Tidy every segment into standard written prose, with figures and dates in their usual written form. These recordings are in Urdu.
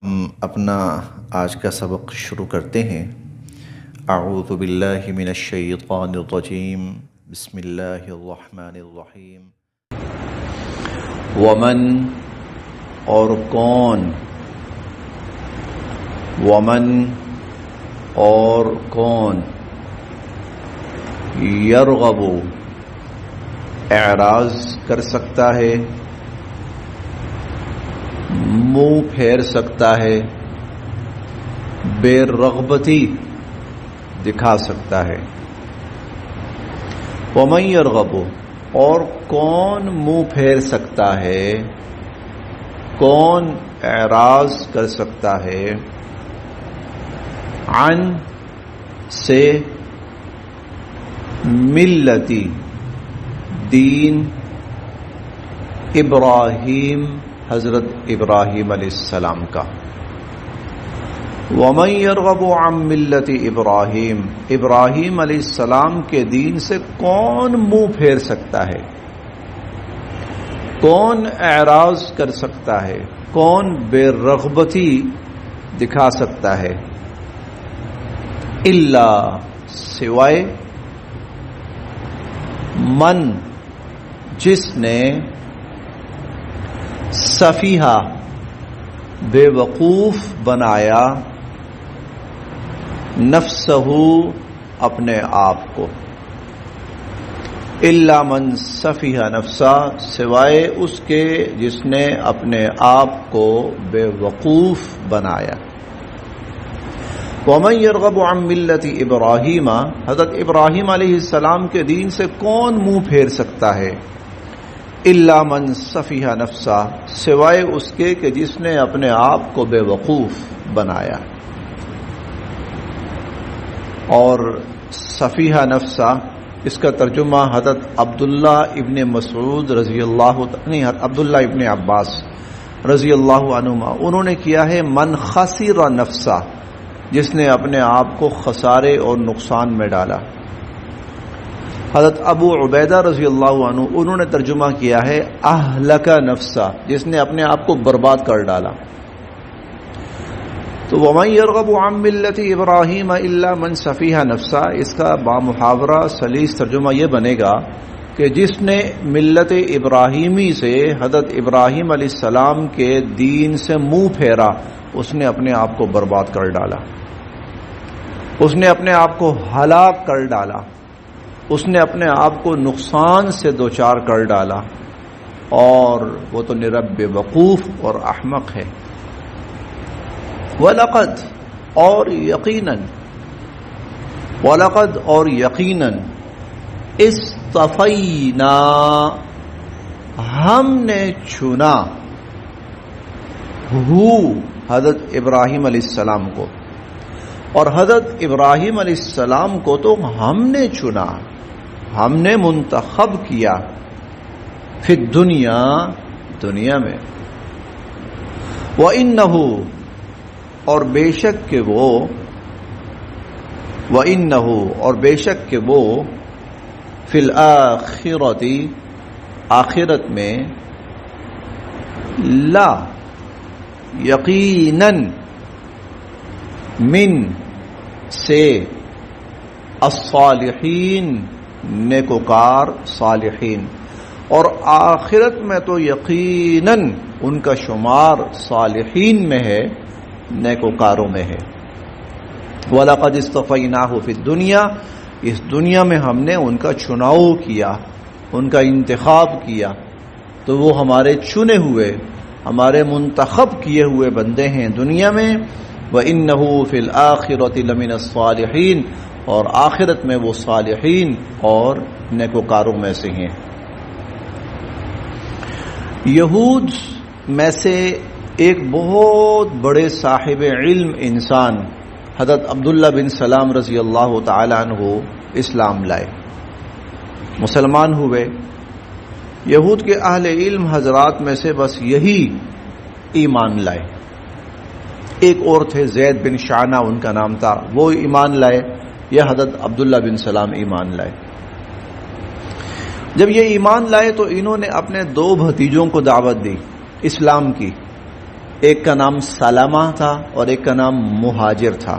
ہم اپنا آج کا سبق شروع کرتے ہیں۔ اعوذ باللہ من الشیطان الرجیم، بسم اللہ الرحمن الرحیم۔ ومن اور کون، ومن اور کون، یرغب اعراض کر سکتا ہے، منہ پھیر سکتا ہے، بے رغبتی دکھا سکتا ہے۔ ومن یرغب اور کون منہ پھیر سکتا ہے، کون اعراض کر سکتا ہے، عن سے، ملتی دین، ابراہیم حضرت ابراہیم علیہ السلام کا۔ ومن یرغب عن ملت ابراہیم، ابراہیم علیہ السلام کے دین سے کون منہ پھیر سکتا ہے، کون اعراض کر سکتا ہے، کون بے رغبتی دکھا سکتا ہے، الا سوائے، من جس نے، سفیہا بے وقوف بنایا، نفسہ اپنے آپ کو، الا من سفیہا نفسہ سوائے اس کے جس نے اپنے آپ کو بے وقوف بنایا۔ ومن یرغب عن ملت ابراہیم، حضرت ابراہیم علیہ السلام کے دین سے کون منہ پھیر سکتا ہے، الا من سفیہا نفسہ سوائے اس کے کہ جس نے اپنے آپ کو بے وقوف بنایا۔ اور سفیہا نفسہ اس کا ترجمہ حضرت عبداللہ ابن مسعود رضی اللہ نہیں عبداللہ ابن عباس رضی اللہ عنہما انہوں نے کیا ہے، من خسر نفسہ جس نے اپنے آپ کو خسارے اور نقصان میں ڈالا۔ حضرت ابو عبیدہ رضی اللہ عنہ انہوں نے ترجمہ کیا ہے، اہلک نفسہ جس نے اپنے آپ کو برباد کر ڈالا۔ تو ومن یرغب عن ملت ابراہیم الا من سفیہا نفسہ، اس کا بامحاورہ سلیس ترجمہ یہ بنے گا کہ جس نے ملت ابراہیمی سے، حضرت ابراہیم علیہ السلام کے دین سے منہ پھیرا، اس نے اپنے آپ کو برباد کر ڈالا، اس نے اپنے آپ کو ہلاک کر ڈالا، اس نے اپنے آپ کو نقصان سے دوچار کر ڈالا، اور وہ تو نرب وقوف اور احمق ہے۔ وَلَقَدْ اور یقیناً، وَلَقَدْ اور یقیناً، اصطفینا ہم نے چنا، حضرت ابراہیم علیہ السلام کو، اور حضرت ابراہیم علیہ السلام کو تو ہم نے چنا، ہم نے منتخب کیا، فی الدنیا دنیا میں، وَإِنَّهُ اور بے شک کہ وہ، وَإِنَّهُ اور بے شک کہ وہ، فی الآخرۃ آخرت میں، لا یقیناً، من سے، الصالحین نیکوکار صالحین، اور آخرت میں تو یقیناً ان کا شمار صالحین میں ہے، نیکوکاروں میں ہے۔ وَلَقَدْ اصْطَفَيْنَاهُ فِي الدُّنْيَا اس دنیا میں ہم نے ان کا چناؤ کیا، ان کا انتخاب کیا، تو وہ ہمارے چنے ہوئے، ہمارے منتخب کیے ہوئے بندے ہیں دنیا میں۔ وَإِنَّهُ فِي الْآخِرَةِ لَمِنَ الصَّالِحِينَ اور آخرت میں وہ صالحین اور نیکوکاروں میں سے ہیں۔ یہود میں سے ایک بہت بڑے صاحب علم انسان حضرت عبداللہ بن سلام رضی اللہ تعالی عنہ اسلام لائے، مسلمان ہوئے۔ یہود کے اہل علم حضرات میں سے بس یہی ایمان لائے۔ ایک اور تھے زید بن شعنہ ان کا نام تھا، وہ ایمان لائے، یہ حضرت عبداللہ بن سلام ایمان لائے۔ جب یہ ایمان لائے تو انہوں نے اپنے دو بھتیجوں کو دعوت دی اسلام کی، ایک کا نام سلمہ تھا اور ایک کا نام مہاجر تھا،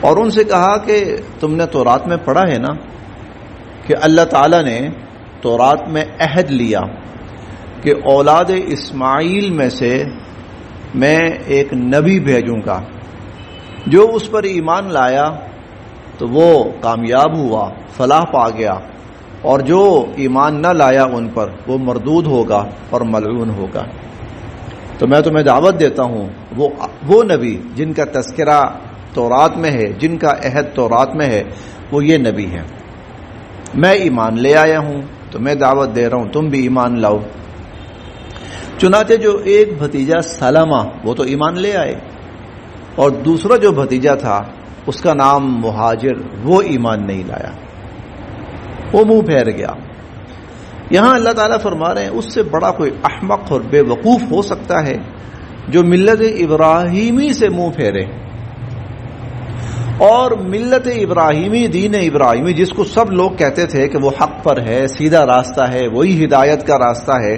اور ان سے کہا کہ تم نے تورات میں پڑھا ہے نا کہ اللہ تعالیٰ نے تورات میں عہد لیا کہ اولاد اسماعیل میں سے میں ایک نبی بھیجوں گا، جو اس پر ایمان لایا تو وہ کامیاب ہوا، فلاح پا گیا، اور جو ایمان نہ لایا ان پر وہ مردود ہوگا اور ملعون ہوگا۔ تو میں تمہیں دعوت دیتا ہوں وہ نبی جن کا تذکرہ تورات میں ہے، جن کا عہد تورات میں ہے، وہ یہ نبی ہے۔ میں ایمان لے آیا ہوں تو میں دعوت دے رہا ہوں تم بھی ایمان لاؤ۔ چنانچہ جو ایک بھتیجا سلمہ وہ تو ایمان لے آئے، اور دوسرا جو بھتیجا تھا اس کا نام مہاجر، وہ ایمان نہیں لایا، وہ منہ پھیر گیا۔ یہاں اللہ تعالیٰ فرما رہے ہیں اس سے بڑا کوئی احمق اور بے وقوف ہو سکتا ہے جو ملت ابراہیمی سے منہ پھیرے، اور ملت ابراہیمی، دین ابراہیمی جس کو سب لوگ کہتے تھے کہ وہ حق پر ہے، سیدھا راستہ ہے، وہی ہدایت کا راستہ ہے۔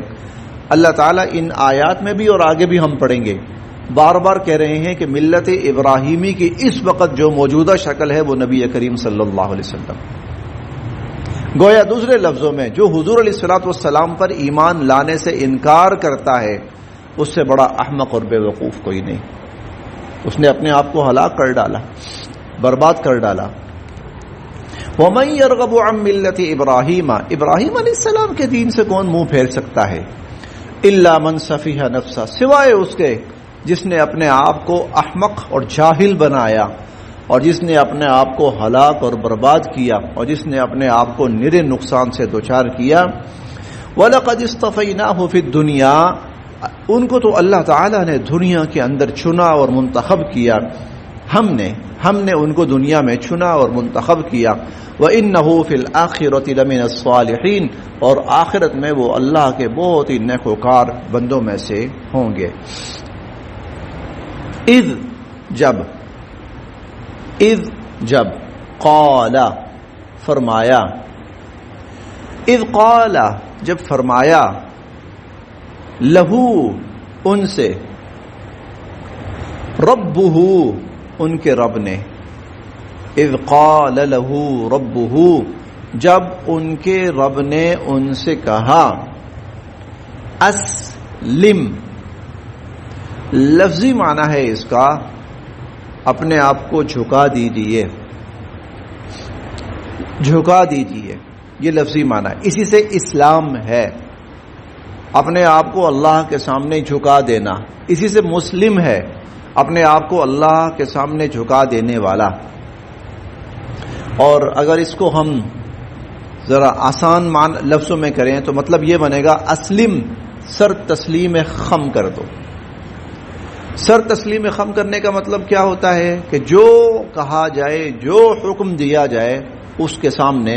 اللہ تعالیٰ ان آیات میں بھی اور آگے بھی ہم پڑھیں گے بار بار کہہ رہے ہیں کہ ملت ابراہیمی کی اس وقت جو موجودہ شکل ہے وہ نبی کریم صلی اللہ علیہ وسلم، گویا دوسرے لفظوں میں جو حضور علیہ الصلوۃ والسلام پر ایمان لانے سے انکار کرتا ہے اس سے بڑا احمق اور بے وقوف کوئی نہیں۔ اس نے اپنے آپ کو ہلاک کر ڈالا، برباد کر ڈالا۔ وَمَن يَرْغَبُ عَن مِّلَّةِ إِبْرَاهِيمَ، ابراہیم علیہ السلام کے دین سے کون منہ پھیر سکتا ہے؟ إِلَّا مَن سَفِهَ نَفْسَهُ، سوائے اس کے جس نے اپنے آپ کو احمق اور جاہل بنایا، اور جس نے اپنے آپ کو ہلاک اور برباد کیا، اور جس نے اپنے آپ کو نرے نقصان سے دوچار کیا۔ وَلَقَدِ اصْطَفَيْنَاهُ فِي الدُّنْيَا، ان کو تو اللہ تعالیٰ نے دنیا کے اندر چنا اور منتخب کیا، ہم نے ان کو دنیا میں چنا اور منتخب کیا۔ وَإِنَّهُ فِي الْآخِرَةِ لَمِنَ الصَّالِحِينَ، اور آخرت میں وہ اللہ کے بہت ہی نیکوکار بندوں میں سے ہوں گے۔ جب قال فرمایا، اذ قال جب فرمایا، لہو ان سے، ربہ ان کے رب نے، اذ قال لہو ربہ جب ان کے رب نے ان سے کہا، اسلم، لفظی معنی ہے اس کا اپنے آپ کو جھکا دیجیے، جھکا دیجیے، یہ لفظی معنی ہے، اسی سے اسلام ہے، اپنے آپ کو اللہ کے سامنے جھکا دینا، اسی سے مسلم ہے، اپنے آپ کو اللہ کے سامنے جھکا دینے والا۔ اور اگر اس کو ہم ذرا آسان لفظوں میں کریں تو مطلب یہ بنے گا، اسلم، سر تسلیم خم کر دو۔ سر تسلیم خم کرنے کا مطلب کیا ہوتا ہے کہ جو کہا جائے، جو حکم دیا جائے اس کے سامنے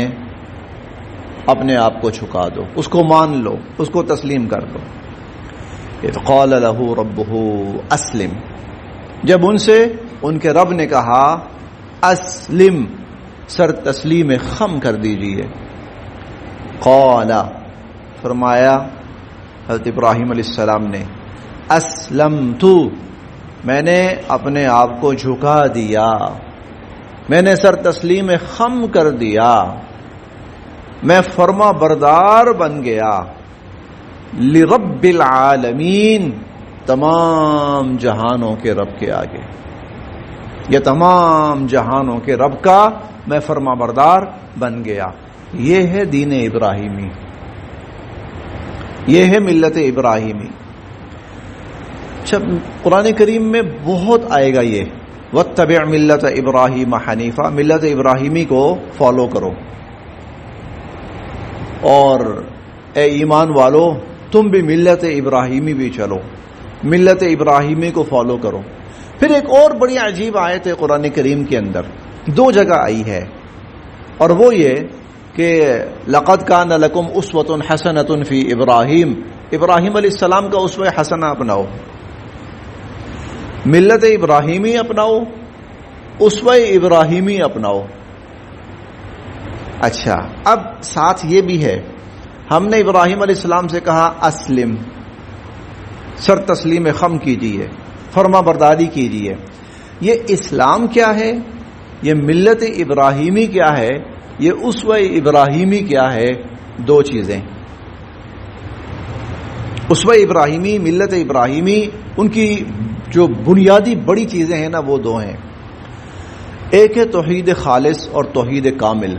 اپنے آپ کو چھکا دو، اس کو مان لو، اس کو تسلیم کر دو۔ اذ قال له ربه اسلم، جب ان سے ان کے رب نے کہا اسلم، سر تسلیم خم کر دیجئے۔ قال فرمایا حضرت ابراہیم علیہ السلام نے، اسلمت، میں نے اپنے آپ کو جھکا دیا، میں نے سر تسلیم خم کر دیا، میں فرما بردار بن گیا، لرب العالمین، تمام جہانوں کے رب کے آگے، یہ تمام جہانوں کے رب کا میں فرما بردار بن گیا۔ یہ ہے دین ابراہیمی، یہ ہے ملت ابراہیمی۔ اچھا، قرآن کریم میں بہت آئے گا یہ، واتبع ملت ابراہیم حنیفہ، ملت ابراہیمی کو فالو کرو، اور اے ایمان والو تم بھی ملت ابراہیمی بھی چلو، ملت ابراہیمی کو فالو کرو۔ پھر ایک اور بڑی عجیب آیت ہے قرآن کریم کے اندر، دو جگہ آئی ہے، اور وہ یہ کہ لقد کان لکم اسوۃ حسنۃ فی ابراہیم، ابراہیم علیہ السلام کا اسوہ حسنہ اپناؤ، ملت ابراہیمی اپناؤ، اسوہ ابراہیمی اپناؤ۔ اچھا، اب ساتھ یہ بھی ہے، ہم نے ابراہیم علیہ السلام سے کہا اسلم، سر تسلیم خم کیجیے، فرما برداری کیجیے۔ یہ اسلام کیا ہے، یہ ملت ابراہیمی کیا ہے، یہ اسوہ ابراہیمی کیا ہے؟ دو چیزیں۔ اسوہ ابراہیمی، ملت ابراہیمی، ان کی جو بنیادی بڑی چیزیں ہیں نا وہ دو ہیں، ایک ہے توحید خالص اور توحید کامل۔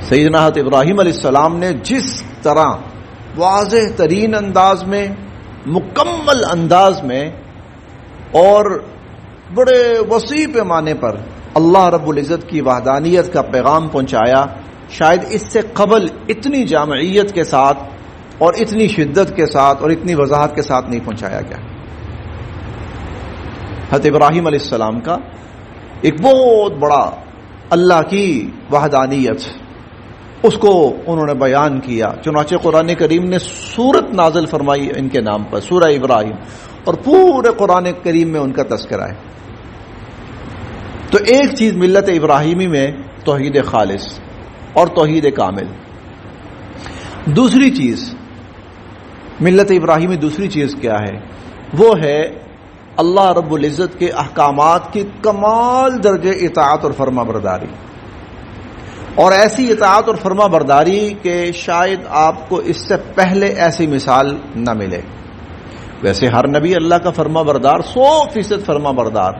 سیدنا حضرت ابراہیم علیہ السلام نے جس طرح واضح ترین انداز میں، مکمل انداز میں اور بڑے وسیع پیمانے پر اللہ رب العزت کی وحدانیت کا پیغام پہنچایا، شاید اس سے قبل اتنی جامعیت کے ساتھ اور اتنی شدت کے ساتھ اور اتنی وضاحت کے ساتھ نہیں پہنچایا گیا۔ حضرت ابراہیم علیہ السلام کا ایک بہت بڑا اللہ کی وحدانیت، اس کو انہوں نے بیان کیا، چنانچہ قرآن کریم نے سورت نازل فرمائی ان کے نام پر، سورہ ابراہیم، اور پورے قرآن کریم میں ان کا تذکرہ ہے۔ تو ایک چیز ملت ابراہیمی میں توحید خالص اور توحید کامل۔ دوسری چیز ملت ابراہیمی، دوسری چیز کیا ہے؟ وہ ہے اللہ رب العزت کے احکامات کی کمال درجے اطاعت اور فرما برداری، اور ایسی اطاعت اور فرما برداری کہ شاید آپ کو اس سے پہلے ایسی مثال نہ ملے۔ ویسے ہر نبی اللہ کا فرما بردار، 100% فرما بردار،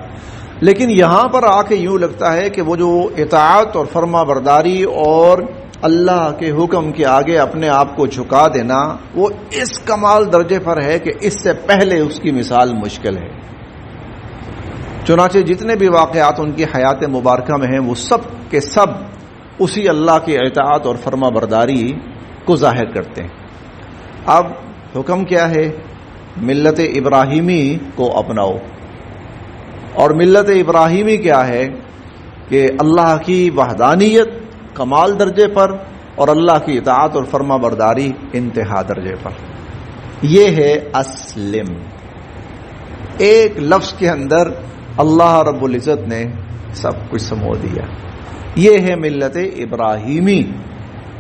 لیکن یہاں پر آ کے یوں لگتا ہے کہ وہ جو اطاعت اور فرما برداری اور اللہ کے حکم کے آگے اپنے آپ کو جھکا دینا، وہ اس کمال درجے پر ہے کہ اس سے پہلے اس کی مثال مشکل ہے۔ چنانچہ جتنے بھی واقعات ان کی حیات مبارکہ میں ہیں وہ سب کے سب اسی اللہ کی اطاعت اور فرما برداری کو ظاہر کرتے ہیں۔ اب حکم کیا ہے؟ ملت ابراہیمی کو اپناؤ، اور ملت ابراہیمی کیا ہے کہ اللہ کی وحدانیت کمال درجے پر اور اللہ کی اطاعت اور فرما برداری انتہا درجے پر۔ یہ ہے اسلم۔ ایک لفظ کے اندر اللہ رب العزت نے سب کچھ سمو دیا۔ یہ ہے ملت ابراہیمی۔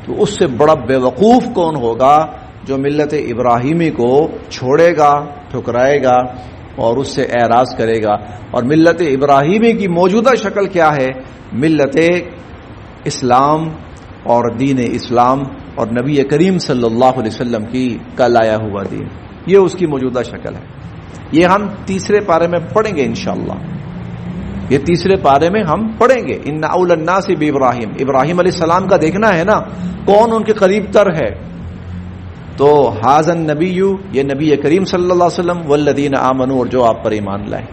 تو اس سے بڑا بے وقوف کون ہوگا جو ملت ابراہیمی کو چھوڑے گا، ٹھکرائے گا اور اس سے اعراض کرے گا۔ اور ملت ابراہیمی کی موجودہ شکل کیا ہے؟ ملت اسلام اور دین اسلام اور نبی کریم صلی اللہ علیہ وسلم کی کا لایا ہوا دین، یہ اس کی موجودہ شکل ہے۔ یہ ہم تیسرے پارے میں پڑھیں گے انشاءاللہ، یہ تیسرے پارے میں ہم پڑھیں گے۔ ان اول الناس بابراہیم، ابراہیم علیہ السلام کا دیکھنا ہے نا کون ان کے قریب تر ہے، تو ھذا النبی، یہ نبی کریم صلی اللہ علیہ وسلم، والذین آمنوا، اور جو آپ پر ایمان لائے۔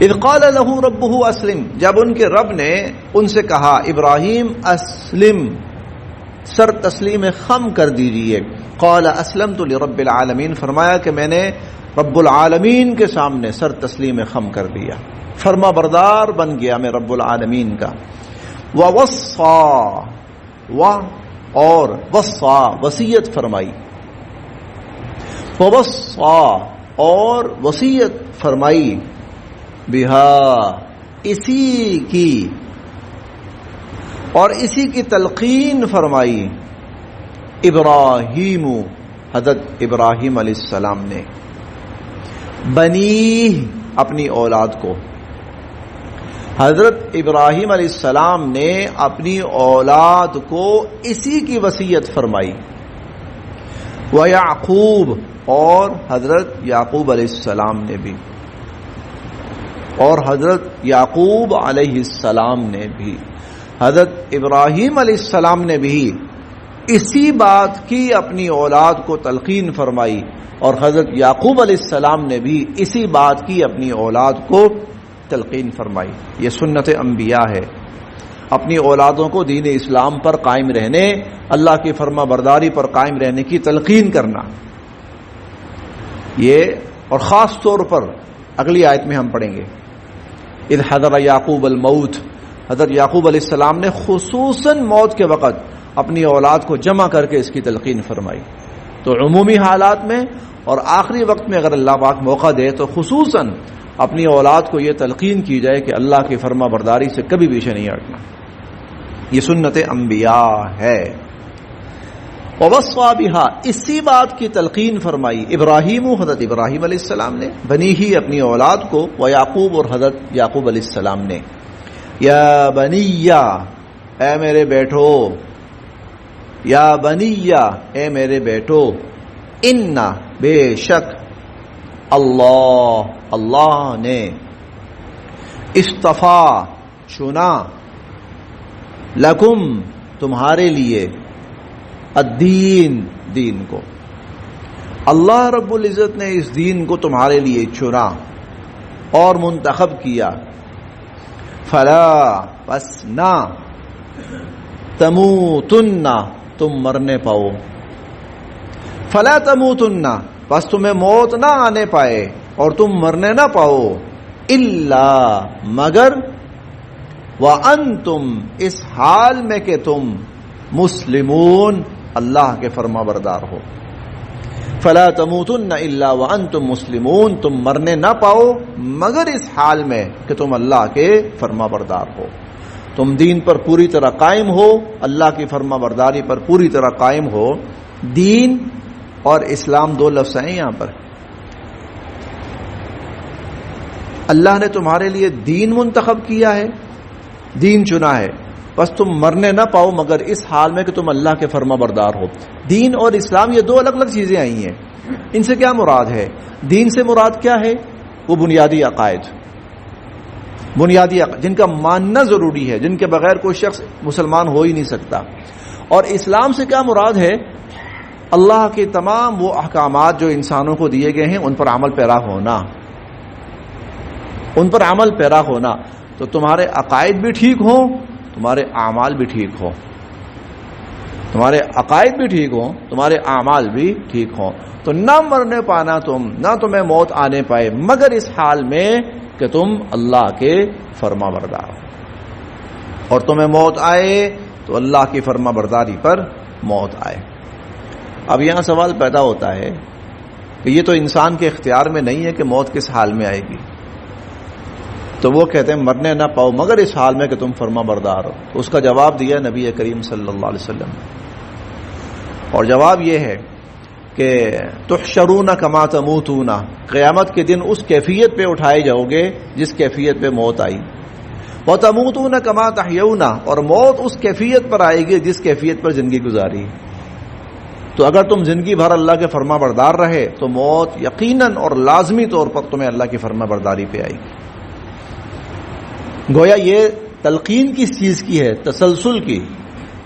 اذ قال له ربه اسلم، جب ان کے رب نے ان سے کہا ابراہیم اسلم، سر تسلیم خم کر دیجئے۔ قال اسلمت لرب العالمین، فرمایا کہ میں نے رب العالمین کے سامنے سر تسلیم خم کر دیا، فرما بردار بن گیا میں رب العالمین کا۔ ووصى، اور وصى وصیت فرمائی، ووصى اور وصیت فرمائی، بہا اسی کی، اور اسی کی تلقین فرمائی، ابراہیم حضرت ابراہیم علیہ السلام نے، بنی اپنی اولاد کو، حضرت ابراہیم علیہ السلام نے اپنی اولاد کو اسی کی وصیت فرمائی، ویعقوب، اور حضرت یعقوب علیہ السلام نے بھی، اور حضرت یعقوب علیہ السلام نے بھی، حضرت ابراہیم علیہ السلام نے بھی اسی بات کی اپنی اولاد کو تلقین فرمائی، اور حضرت یعقوب علیہ السلام نے بھی اسی بات کی اپنی اولاد کو تلقین فرمائی۔ یہ سنت انبیاء ہے، اپنی اولادوں کو دین اسلام پر قائم رہنے، اللہ کی فرما برداری پر قائم رہنے کی تلقین کرنا۔ یہ اور خاص طور پر اگلی آیت میں ہم پڑھیں گے، اذ حضر یعقوب الموت، حضرت یعقوب علیہ السلام نے خصوصاً موت کے وقت اپنی اولاد کو جمع کر کے اس کی تلقین فرمائی۔ تو عمومی حالات میں اور آخری وقت میں اگر اللہ پاک موقع دے تو خصوصاً اپنی اولاد کو یہ تلقین کی جائے کہ اللہ کی فرما برداری سے کبھی پیچھے نہیں ہٹنا۔ یہ سنت انبیاء ہے۔ ووصى بها، اسی بات کی تلقین فرمائی ابراہیم، حضرت ابراہیم علیہ السلام نے، بنی ہی اپنی اولاد کو، و یعقوب اور حضرت یعقوب علیہ السلام نے، یا بنیا اے میرے بیٹو، یا بنیا اے میرے بیٹو، انا بے شک اللہ نے، اصطفیٰ چنا، لکم تمہارے لیے، الدین دین کو، اللہ رب العزت نے اس دین کو تمہارے لیے چنا اور منتخب کیا، فلا پس نہ، تموتن تم مرنے پاؤ، فلا تموتن پس تمہیں موت نہ آنے پائے اور تم مرنے نہ پاؤ، الا مگر، وانتم اس حال میں کہ تم مسلمون اللہ کے فرما بردار ہو، فلا تموتن الا وانتم مسلمون، تم مرنے نہ پاؤ مگر اس حال میں کہ تم اللہ کے فرما بردار ہو، تم دین پر پوری طرح قائم ہو، اللہ کی فرما برداری پر پوری طرح قائم ہو۔ دین اور اسلام دو لفظ ہیں یہاں پر، اللہ نے تمہارے لیے دین منتخب کیا ہے، دین چنا ہے، بس تم مرنے نہ پاؤ مگر اس حال میں کہ تم اللہ کے فرما بردار ہو۔ دین اور اسلام یہ دو الگ الگ چیزیں آئی ہیں، ان سے کیا مراد ہے؟ دین سے مراد کیا ہے؟ وہ بنیادی عقائد، جن کا ماننا ضروری ہے، جن کے بغیر کوئی شخص مسلمان ہو ہی نہیں سکتا۔ اور اسلام سے کیا مراد ہے؟ اللہ کے تمام وہ احکامات جو انسانوں کو دیے گئے ہیں ان پر عمل پیرا ہونا، ان پر عمل پیرا ہونا۔ تو تمہارے عقائد بھی ٹھیک ہوں، تمہارے اعمال بھی ٹھیک ہوں، تمہارے عقائد بھی ٹھیک ہوں، تمہارے اعمال بھی ٹھیک ہوں، تو نہ مرنے پانا تم، نہ تمہیں موت آنے پائے مگر اس حال میں کہ تم اللہ کے فرما بردار ہو، اور تمہیں موت آئے تو اللہ کی فرما برداری پر موت آئے۔ اب یہاں سوال پیدا ہوتا ہے کہ یہ تو انسان کے اختیار میں نہیں ہے کہ موت کس حال میں آئے گی، تو وہ کہتے ہیں مرنے نہ پاؤ مگر اس حال میں کہ تم فرما بردار ہو۔ تو اس کا جواب دیا نبی کریم صلی اللہ علیہ وسلم، اور جواب یہ ہے کہ تحشرون کما تموتون، قیامت کے دن اس کیفیت پہ اٹھائے جاؤ گے جس کیفیت پہ موت آئی، وتموتون کما تحیون، اور موت اس کیفیت پر آئے گی جس کیفیت پر زندگی گزاری۔ تو اگر تم زندگی بھر اللہ کے فرما بردار رہے تو موت یقیناً اور لازمی طور پر تمہیں اللہ کی فرما برداری پہ آئے گی۔ گویا یہ تلقین کس چیز کی ہے؟ تسلسل کی،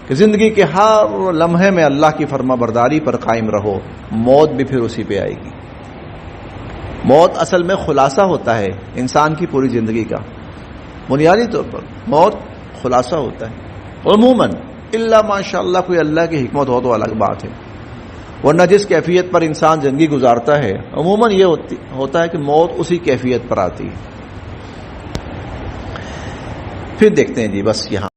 کہ زندگی کے ہر لمحے میں اللہ کی فرما برداری پر قائم رہو، موت بھی پھر اسی پہ آئے گی۔ موت اصل میں خلاصہ ہوتا ہے انسان کی پوری زندگی کا، بنیادی طور پر موت خلاصہ ہوتا ہے عموماً، الا ماشاء اللہ کوئی اللہ کی حکمت ہو تو الگ بات ہے، ورنہ جس کیفیت پر انسان زندگی گزارتا ہے عموماً یہ ہوتا ہے کہ موت اسی کیفیت پر آتی ہے۔ پھر دیکھتے ہیں جی بس یہاں